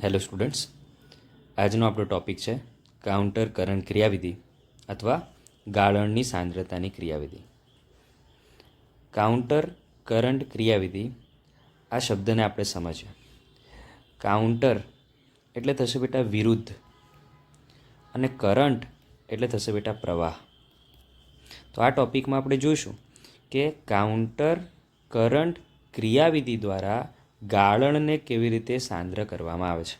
Hello students, આજનો આપણો topic છે કાઉન્ટર કરંટ ક્રિયાવિધિ અથવા ગાળણની સાંદ્રતાની ક્રિયાવિધિ. કાઉન્ટર કરંટ ક્રિયાવિધિ આ શબ્દને આપણે સમજીએ. કાઉન્ટર એટલે થશે બેટા વિરુદ્ધ અને કરંટ એટલે થશે બેટા પ્રવાહ. તો આ ટૉપિકમાં આપણે જોઈશું કે કાઉન્ટર કરંટ ક્રિયાવિધિ દ્વારા ગાળણને કેવી રીતે સાંદ્ર કરવામાં આવે છે.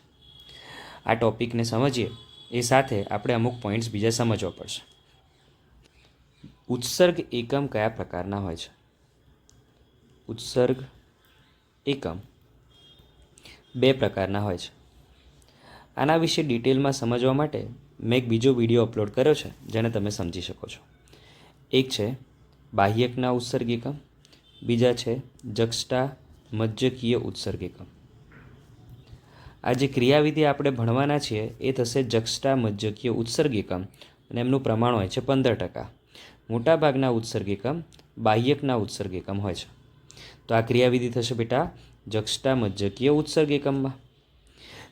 આ ટૉપિકને સમજીએ એ સાથે આપણે અમુક પોઈન્ટ્સ બીજા સમજવા પડશે. ઉત્સર્ગ એકમ કયા પ્રકારના હોય છે? ઉત્સર્ગ એકમ બે પ્રકારના હોય છે. આના વિશે ડિટેલમાં સમજવા માટે મેં એક બીજો વિડીયો અપલોડ કર્યો છે જેને તમે સમજી શકો છો. એક છે બાહ્યકના ઉત્સર્ગ એકમ, બીજા છે જક્ષ્ટા મજ્જકીય ઉત્સર્ગ એકમ. આ જે ક્રિયાવિધિ આપણે ભણવાના છીએ એ થશે જક્ષ્ટા મજ્જકીય ઉત્સર્ગ એકમ અને એમનું પ્રમાણ હોય છે 15%. મોટાભાગના ઉત્સર્ગ એકમ બાહ્યકના ઉત્સર્ગ એકમ હોય છે. તો આ ક્રિયાવિધિ થશે બેટા જક્ષ્ટા મજ્જકીય ઉત્સર્ગ એકમમાં.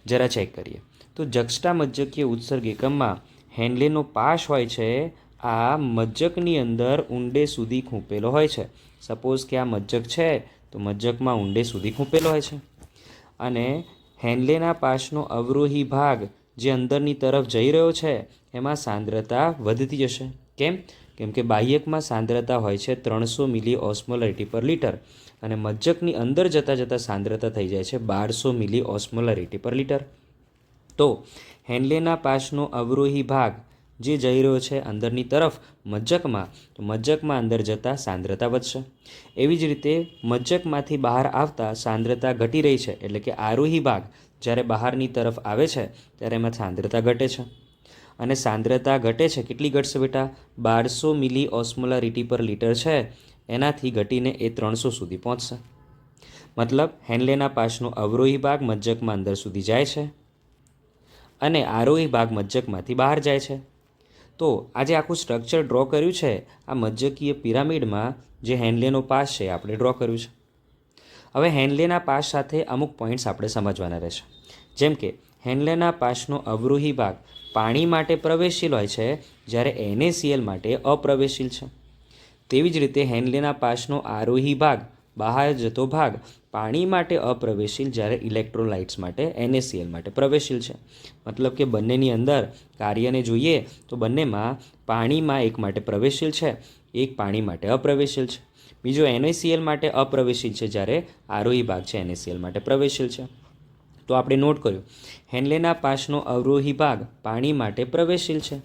જરા ચેક કરીએ તો જક્ષ્ટા મજ્જકીય ઉત્સર્ગ એકમમાં હેન્લેનો પાશ હોય છે આ મજ્જકની અંદર ઊંડે સુધી ખૂંપેલો હોય છે. સપોઝ કે આ મજ્જક છે તો મજ્જકમાં ઊંડે સુધી ખૂંપેલો હોય છે અને હેન્લેના પાશનો અવરોહી ભાગ જે અંદરની તરફ જઈ રહ્યો છે એમાં સાંદ્રતા વધતી જશે. કેમ કે બાહ્યકમાં સાંદ્રતા હોય છે 300 મિલી ઓસ્મોલરિટી પર લિટર અને મજ્જકની અંદર જતાં સાંદ્રતા થઈ જાય છે 1200 મિલી ઓસ્મોલરિટી પર લિટર. તો હેન્લેના પાશનો અવરોહી ભાગ જે જઈ રહ્યો છે અંદરની તરફ મજ્જકમાં, તો મજ્જકમાં અંદર જતાં સાંદ્રતા વધશે. એવી જ રીતે મજ્જકમાંથી બહાર આવતા સાંદ્રતા ઘટી રહી છે, એટલે કે આરોહી ભાગ જ્યારે બહારની તરફ આવે છે ત્યારે એમાં સાંદ્રતા ઘટે છે અને સાંદ્રતા ઘટે છે. કેટલી ઘટશે બેટા? 1200 મિલી ઓસ્મોલરિટી પર લિટર છે એનાથી ઘટીને એ 300 સુધી પહોંચશે. મતલબ હેન્લેના પાશનો અવરોહી ભાગ મજ્જકમાં અંદર સુધી જાય છે અને આરોહી ભાગ મજ્જકમાંથી બહાર જાય છે. તો આ જે આખું સ્ટ્રક્ચર ડ્રો કર્યું છે આ મજ્જકીય પિરામિડમાં જે હેન્લેનો પાશ છે આપણે ડ્રો કર્યું છે. હવે હેન્લેના પાશ સાથે અમુક પોઈન્ટ્સ આપણે સમજવાના રહેશે. જેમ કે હેન્લેના પાશનો અવરોહી ભાગ પાણી માટે પ્રવેશશીલ હોય છે જ્યારે NaCl માટે અપ્રવેશશીલ છે. તેવી જ રીતે હેન્લેના પાશનો આરોહી ભાગ બહાર જતો ભાગ પાણી માટે અપ્રવેશશીલ જ્યારે ઇલેક્ટ્રોલાઇટ્સ માટે NaCl માટે પ્રવેશશીલ છે. મતલબ કે બંનેની અંદર કાર્યને જોઈએ તો બંનેમાં પાણીમાં એક માટે પ્રવેશશીલ છે, એક પાણી માટે અપ્રવેશશીલ છે. બીજો NaCl માટે અપ્રવેશશીલ છે જ્યારે આરોહી ભાગ છે NaCl માટે પ્રવેશશીલ છે. તો આપણે નોટ કર્યું હેન્લેના પાશનો અવરોહી ભાગ પાણી માટે પ્રવેશશીલ છે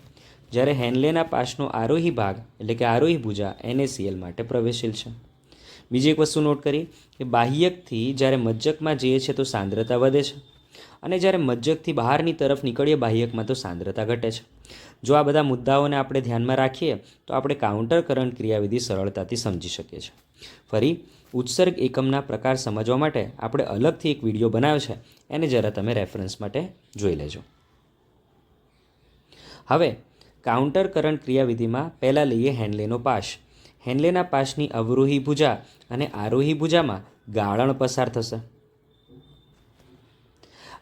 જ્યારે હેન્લેના પાશનો આરોહી ભાગ એટલે કે આરોહી ભુજા NaCl માટે પ્રવેશશીલ છે. બીજી એક વસ્તુ નોટ કરી કે બાહ્યકથી જ્યારે મજ્જકમાં જઈએ છીએ તો સાંદ્રતા વધે છે અને જ્યારે મજ્જકથી બહારની તરફ નીકળીએ બાહ્યકમાં તો સાંદ્રતા ઘટે છે. જો આ બધા મુદ્દાઓને આપણે ધ્યાનમાં રાખીએ તો આપણે કાઉન્ટર કરંટ ક્રિયાવિધિ સરળતાથી સમજી શકીએ છીએ. ફરી ઉત્સર્ગ એકમના પ્રકાર સમજવા માટે આપણે અલગથી એક વિડીયો બનાવ્યો છે, એને જરા તમે રેફરન્સ માટે જોઈ લેજો. હવે કાઉન્ટર કરંટ ક્રિયાવિધિમાં પહેલાં લઈએ હેન્લેનો પાશ. હેન્લેના પાશની અવરોહી ભુજા અને આરોહી ભુજામાં ગાળણ પસાર થશે.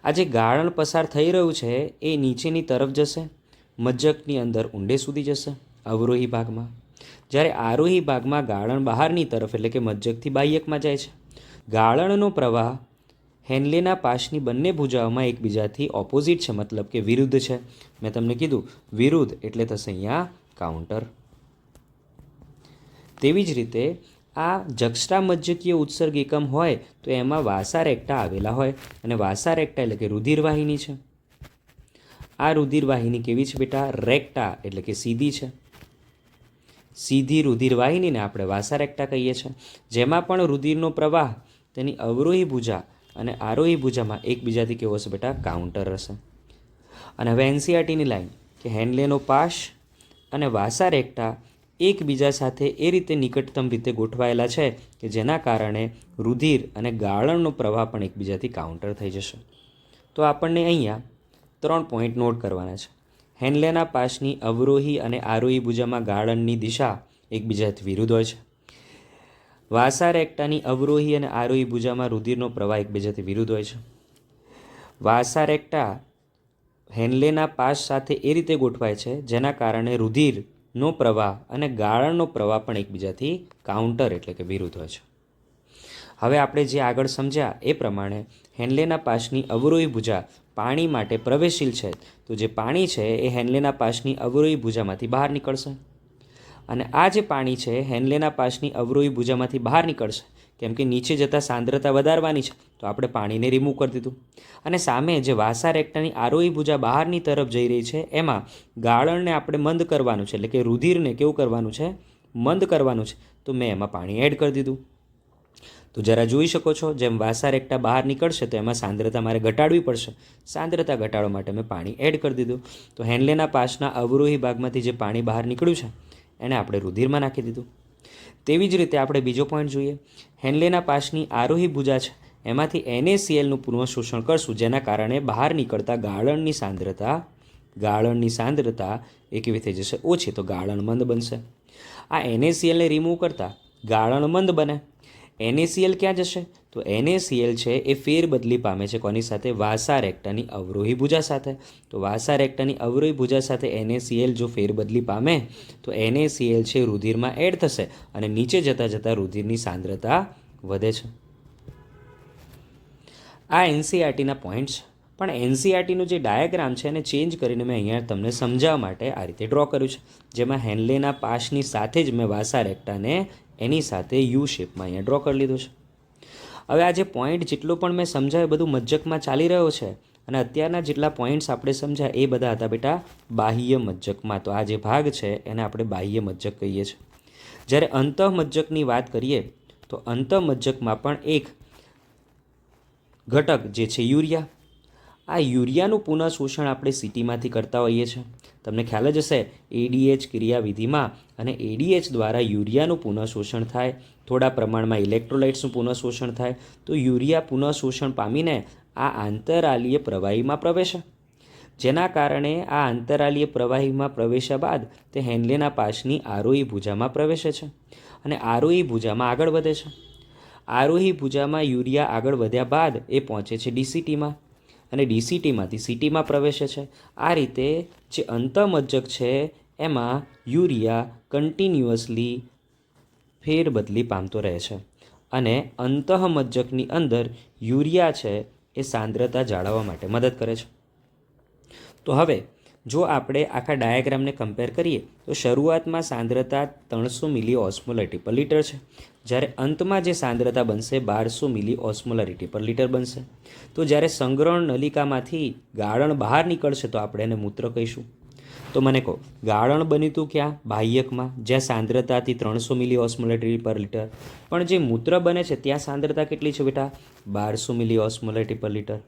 આ જે ગાળણ પસાર થઈ રહ્યું છે એ નીચેની તરફ જશે, મજ્જકની અંદર ઊંડે સુધી જશે અવરોહી ભાગમાં, જ્યારે આરોહી ભાગમાં ગાળણ બહારની તરફ એટલે કે મજ્જકથી બાહ્યકમાં જાય છે. ગાળણનો પ્રવાહ હેન્લેના પાશની બંને ભુજાઓમાં એકબીજાથી ઓપોઝિટ છે, મતલબ કે વિરુદ્ધ છે. મેં તમને કીધું વિરુદ્ધ એટલે થશે અહીંયા કાઉન્ટર. તેવી જ રીતે આ જક્ષ્ટા મજ્જકીય ઉત્સર્ગ એકમ હોય તો એમાં વાસા રેક્ટા આવેલા હોય અને વાસા રેક્ટા એટલે કે રુધિરવાહિની છે. આ રુધિરવાહિની કેવી છે બેટા? રેક્ટા એટલે કે સીધી છે. સીધી રુધિરવાહિનીને આપણે વાસા રેક્ટા કહીએ છીએ, જેમાં પણ રુધિરનો પ્રવાહ તેની અવરોહી ભુજા અને આરોહી ભુજામાં એકબીજાથી કેવો હશે બેટા? કાઉન્ટર હશે. અને હવે NCERTની લાઈન કે હેન્લેનો પાશ અને વાસા રેક્ટા એકબીજા સાથે એ રીતે નિકટતમ રીતે ગોઠવાયેલા છે કે જેના કારણે રુધિર અને ગાળણનો પ્રવાહ પણ એકબીજાથી કાઉન્ટર થઈ જશે. તો આપણને અહીંયા 3 પોઈન્ટ નોટ કરવાના છે. હેન્લેના પાશની અવરોહી અને આરોહી ભુજામાં ગાળણની દિશા એકબીજાથી વિરુદ્ધ હોય છે. વાસા રેક્ટાની અવરોહી અને આરોહી ભુજામાં રુધિરનો પ્રવાહ એકબીજાથી વિરુદ્ધ હોય છે. વાસા રેક્ટા હેન્લેના પાસ સાથે એ રીતે ગોઠવાય છે જેના કારણે રુધિરનો પ્રવાહ અને ગાળણનો પ્રવાહ પણ એકબીજાથી કાઉન્ટર એટલે કે વિરુદ્ધ હોય છે. હવે આપણે જે આગળ સમજ્યા એ પ્રમાણે હેન્લેના પાસની અવરોહી ભુજા પાણી માટે પ્રવેશશીલ છે. તો જે પાણી છે એ હેન્લેના પાસની અવરોહી ભુજામાંથી બહાર નીકળશે, અને આ જે પાણી છે હેન્લેના પાસની અવરોહી ભુજામાંથી બહાર નીકળશે કેમ કે નીચે જતાં સાંદ્રતા વધારવાની છે, તો આપણે પાણીને રિમૂવ કરી દીધું. અને સામે જે વાસા રેક્ટાની આરોહી ભુજા બહારની તરફ જઈ રહી છે એમાં ગાળણને આપણે મંદ કરવાનું છે, એટલે કે રુધિરને કેવું કરવાનું છે, મંદ કરવાનું છે. તો મેં એમાં પાણી એડ કરી દીધું. તો જરા જોઈ શકો છો, જેમ વાસા રેક્ટા બહાર નીકળશે તો એમાં સાંદ્રતા મારે ઘટાડવી પડશે. સાંદ્રતા ઘટાડવા માટે મેં પાણી એડ કરી દીધું. તો હેન્લેના પાસના અવરોહી ભાગમાંથી જે પાણી બહાર નીકળ્યું છે એને આપણે રુધિરમાં નાખી દીધું. તેવી જ રીતે આપણે બીજો પોઈન્ટ જોઈએ. હેન્લેના પાસની આરોહી ભુજા છે એમાંથી NaClનું પુનઃશોષણ કરશું, જેના કારણે બહાર નીકળતા ગાળણની સાંદ્રતા એ કેવી થઈ જશે, ઓછી. તો ગાળણ મંદ બનશે. આ NaClને રિમૂવ કરતાં ગાળણ મંદ બને. NaCl ક્યાં જશે? તો NaCl છે એ ફેરબદલી પામે છે કોની સાથે? વાસા રેક્ટાની અવરોહી ભુજા સાથે. તો વાસા રેક્ટાની અવરોહી ભુજા સાથે NaCl જો ફેરબદલી પામે તો NaCl છે રુધિરમાં એડ થશે અને નીચે જતાં રુધિરની સાંદ્રતા વધે છે. આ NCERTના પોઈન્ટ્સ છે, પણ NCERTનું જે ડાયાગ્રામ છે એને ચેન્જ કરીને મેં અહીંયા તમને સમજાવવા માટે આ રીતે ડ્રો કર્યું છે, જેમાં હેન્લેના પાસની સાથે જ મેં વાસા રેક્ટાને એની સાથે યુ શેપમાં અહીંયા ડ્રો કરી લીધું છે. હવે આ જે પોઈન્ટ જેટલું પણ મેં સમજાવ્યું બધું મજ્જકમાં ચાલી રહ્યો છે, અને અત્યારના જેટલા પોઈન્ટ્સ આપણે સમજ્યા એ બધા હતા બેટા બાહ્ય મજ્જકમાં. તો આ જે ભાગ છે એને આપણે બાહ્ય મજ્જક કહીએ છીએ. જ્યારે અંતઃમજ્જકની વાત કરીએ તો અંતઃમજ્જકમાં પણ એક ઘટક જે છે યુરિયા. આ યુરિયાનું પુનઃશોષણ આપણે સિટીમાંથી કરતા હોઈએ છીએ. તમને ખ્યાલ જ હશે, ADH ક્રિયાવિધિમાં અને ADH દ્વારા યુરિયાનું પુનઃશોષણ થાય, થોડા પ્રમાણમાં ઇલેક્ટ્રોલાઇટ્સનું પુનઃશોષણ થાય. તો યુરિયા પુનઃશોષણ પામીને આ આંતરાલીય પ્રવાહીમાં પ્રવેશે, જેના કારણે આ આંતરાલીય પ્રવાહીમાં પ્રવેશ્યા બાદ તે હેન્લેના પાસની આરોહી ભુજામાં પ્રવેશે છે અને આરોહી ભુજામાં આગળ વધે છે. આરોહી ભુજામાં યુરિયા આગળ વધ્યા બાદ એ પહોંચે છે DCTમાં અને DCTમાંથી CTમાં પ્રવેશે છે. આ રીતે જે અંતઃમજ્જક છે એમાં યુરિયા કન્ટિન્યુઅસલી ફેરબદલી પામતો રહે છે અને અંતઃમજ્જકની અંદર યુરિયા છે એ સાંદ્રતા જાળવવા માટે મદદ કરે છે. તો હવે જો આપણે આખા ડાયાગ્રામને કમ્પેર કરીએ તો શરૂઆતમાં સાંદ્રતા 300 મિલી ઓસ્મોલરિટી પર લિટર છે, જ્યારે અંતમાં જે સાંદ્રતા બનશે 1200 મિલી ઓસ્મોલરિટી પર લિટર બનશે. તો જ્યારે સંગ્રહણ નલિકામાંથી ગાળણ બહાર નીકળશે તો આપણે એને મૂત્ર કહીશું. તો મને કહો, ગાળણ બન્યું હતું ક્યાં? બાહ્યકમાં, જ્યાં સાંદ્રતા હતી 300 મિલી ઓસ્મોલરિટી પર લિટર. પણ જે મૂત્ર બને છે ત્યાં સાંદ્રતા કેટલી છે બેટા? 1200 મિલી ઓસ્મોલરિટી પર લિટર.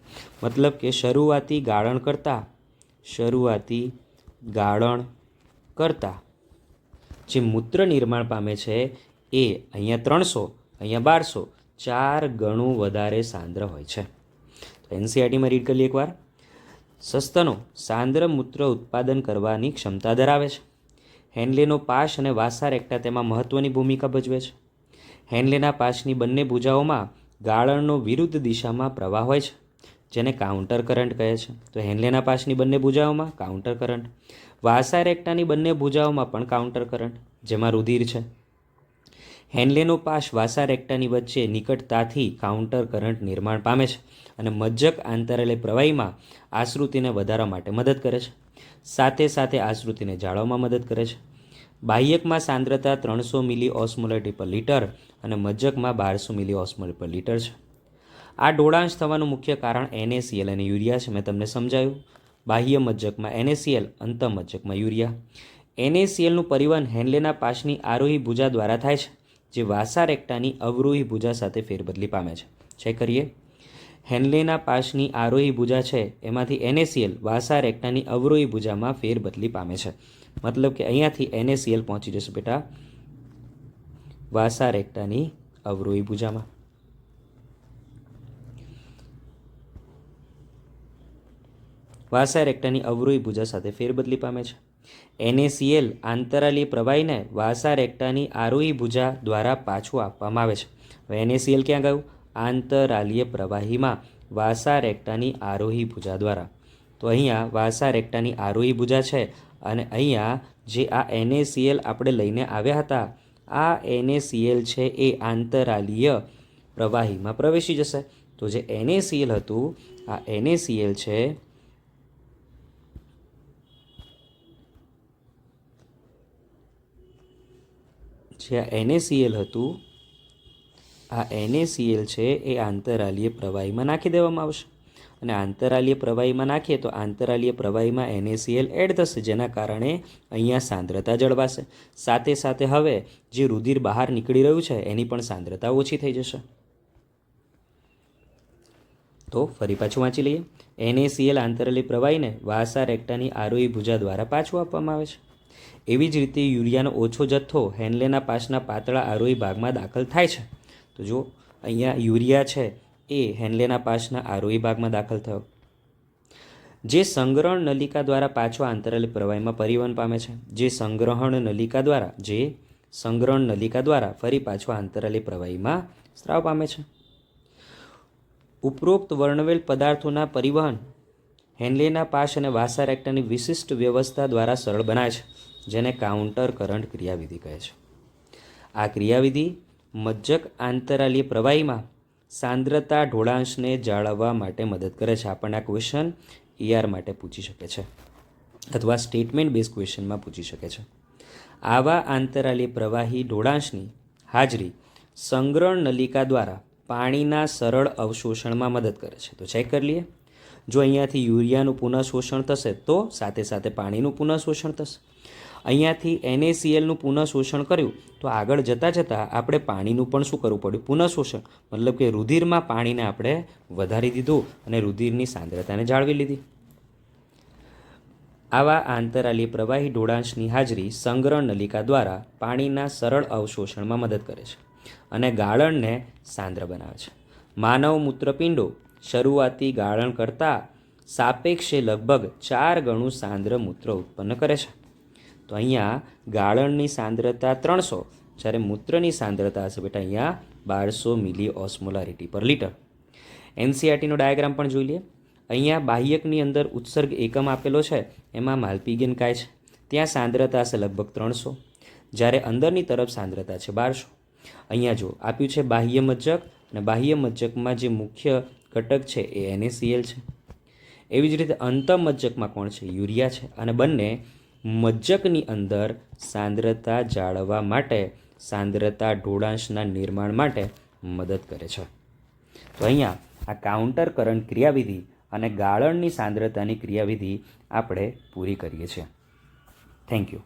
મતલબ કે શરૂઆતી ગાળણ કરતાં જે મૂત્ર નિર્માણ પામે છે એ અહીંયા 300, અહીંયા 1200, 4 ગણું વધારે સાંદ્ર હોય છે. તો NCERTમાં રીડ કરી લઈએ એકવાર. સસ્તનો સાંદ્ર મૂત્ર ઉત્પાદન કરવાની ક્ષમતા ધરાવે છે. હેન્લેનો પાસ અને વાસા રેક્ટા તેમાં મહત્ત્વની ભૂમિકા ભજવે છે. હેન્લેના પાસની બંને ભુજાઓમાં ગાળણનો વિરુદ્ધ દિશામાં પ્રવાહ હોય છે, જેને કાઉન્ટર કરંટ કહે છે. તો હેન્લેના પાસની બંને ભુજાઓમાં કાઉન્ટર કરંટ, વાસા રેક્ટાની બંને ભુજાઓમાં પણ કાઉન્ટર કરંટ, જેમાં રુધિર છે. હેન્લેનો પાસ વાસા રેક્ટાની વચ્ચે નિકટતાથી કાઉન્ટર કરંટ નિર્માણ પામે છે અને મજ્જક આંતરાલય પ્રવાહીમાં આશ્રુતિને વધારવા માટે મદદ કરે છે, સાથે સાથે આશ્રુતિને જાળવવામાં મદદ કરે છે. બાહ્યકમાં સાંદ્રતા 300 મિલી ઓસ્મોલરિટી પર લિટર અને મજ્જકમાં 1200 મિલી ઓસ્મોલરિટી પર લિટર છે. આ ડોળાંશ થવાનું મુખ્ય કારણ NaCl અને યુરિયા છે. મેં તમને સમજાવ્યું. બાહ્ય મજ્જકમાં NaCl, અંતઃમજ્જકમાં યુરિયા. NaClનું પરિવહન હેન્લેના પાસની આરોહી ભુજા દ્વારા થાય છે, જે વાસા રેક્ટાની અવરોહી ભુજા સાથે ફેરબદલી પામે છે. ચેક કરીએ. હેન્લેના પાસની આરોહી ભુજા છે એમાંથી NaCl વાસા રેક્ટાની અવરોહી ભુજામાં ફેરબદલી પામે છે. મતલબ કે અહીંયાથી NaCl પહોંચી જશે બેટા વાસા રેક્ટાની અવરોહી ભુજામાં. વાસા રેક્ટાની અવરોહી ભુજા સાથે ફેરબદલી પામે છે. NaCl આંતરાલીય પ્રવાહીને વાસા રેક્ટાની આરોહી ભુજા દ્વારા પાછું આપવામાં આવે છે. હવે NaCl ક્યાં ગયું? આંતરાલીય પ્રવાહીમાં વાસા રેક્ટાની આરોહી ભુજા દ્વારા. તો અહીંયા વાસા રેક્ટાની આરોહી ભુજા છે અને અહીંયા જે આ NaCl આપણે લઈને આવ્યા હતા, આ NaCl છે એ આંતરાલીય પ્રવાહીમાં પ્રવેશી જશે. તો જે NaCl હતું, આ NaCl છે એ આંતરાલીય પ્રવાહીમાં નાખી દેવામાં આવશે. અને આંતરાલીય પ્રવાહીમાં નાખીએ તો આંતરાલીય પ્રવાહીમાં NaCl એડ થશે, જેના કારણે અહીંયા સાંદ્રતા જળવાશે. સાથે સાથે હવે જે રુધિર બહાર નીકળી રહ્યું છે એની પણ સાંદ્રતા ઓછી થઈ જશે. તો ફરી પાછું વાંચી લઈએ. NaCl આંતરાલીય પ્રવાહીને વાસા રેક્ટાની આરોહી ભુજા દ્વારા પાછું આપવામાં આવે છે. એવી જ રીતે યુરિયાનો ઓછો જથ્થો હેન્લેના પાસના પાતળા આરોહી ભાગમાં દાખલ થાય છે. તો જો અહીંયા યુરિયા છે એ હેન્લેના પાસના આરોહી ભાગમાં દાખલ થયો, જે સંગ્રહણ નલિકા દ્વારા પાછો આંતરાલીય પ્રવાહીમાં પરિવહન પામે છે. જે સંગ્રહણ નલિકા દ્વારા ફરી પાછો આંતરાલીય પ્રવાહીમાં સ્ત્રાવ પામે છે. ઉપરોક્ત વર્ણવેલ પદાર્થોના પરિવહન હેન્લેના પાસ અને વાસા રેક્ટાની વિશિષ્ટ વ્યવસ્થા દ્વારા સરળ બનાવે છે, જેને કાઉન્ટર કરંટ ક્રિયાવિધિ કહે છે. આ ક્રિયાવિધિ મજ્જક આંતરાલીય પ્રવાહીમાં સાંદ્રતા ઢોળાંશને જાળવવા માટે મદદ કરે છે. આપણને આ ક્વેશ્ચન ER માટે પૂછી શકે છે અથવા સ્ટેટમેન્ટ બેઝ ક્વેશ્ચનમાં પૂછી શકે છે. આવા આંતરાલીય પ્રવાહી ઢોળાંશની હાજરી સંગ્રહણ નલિકા દ્વારા પાણીના સરળ અવશોષણમાં મદદ કરે છે. તો ચેક કરી લઈએ. જો અહીંયાથી યુરિયાનું પુનઃશોષણ થશે તો સાથે સાથે પાણીનું પુનઃશોષણ થશે. અહીંયાથી NaClનું પુનઃશોષણ કર્યું તો આગળ જતાં આપણે પાણીનું પણ શું કરવું પડ્યું? પુનઃશોષણ. મતલબ કે રુધિરમાં પાણીને આપણે વધારી દીધું અને રુધિરની સાંદ્રતાને જાળવી લીધી. આવા આંતરાલીય પ્રવાહી ઢોળાંશની હાજરી સંગ્રહણ નલિકા દ્વારા પાણીના સરળ અવશોષણમાં મદદ કરે છે અને ગાળણને સાંદ્ર બનાવે છે. માનવ મૂત્રપિંડો શરૂઆતી ગાળણ કરતાં સાપેક્ષે લગભગ 4 ગણું સાંદ્ર મૂત્ર ઉત્પન્ન કરે છે. તો અહીંયા ગાળણની સાંદ્રતા 300, જ્યારે મૂત્રની સાંદ્રતા હશે બેટા અહીંયા 1200 મિલી ઓસ્મોલારિટી પર લિટર. NCERTનો ડાયાગ્રામ પણ જોઈ લઈએ. અહીંયા બાહ્યકની અંદર ઉત્સર્ગ એકમ આપેલો છે, એમાં માલપીગેન કાય છે, ત્યાં સાંદ્રતા હશે લગભગ 300, જ્યારે અંદરની તરફ સાંદ્રતા છે 1200. અહીંયા જો આપ્યું છે બાહ્ય મજ્જક, અને બાહ્ય મજ્જકમાં જે મુખ્ય ઘટક છે એ NaCl છે. એવી જ રીતે અંતઃમજ્જકમાં કોણ છે? યુરિયા છે. અને બંને મજ્જકની અંદર સાંદ્રતા જાળવવા માટે, સાંદ્રતા ઢોળાંશના નિર્માણ માટે મદદ કરે છે. તો અહીંયા આ કાઉન્ટર કરંટ ક્રિયાવિધિ અને ગાળણની સાંદ્રતાની ક્રિયાવિધિ આપણે પૂરી કરીએ છીએ. Thank you.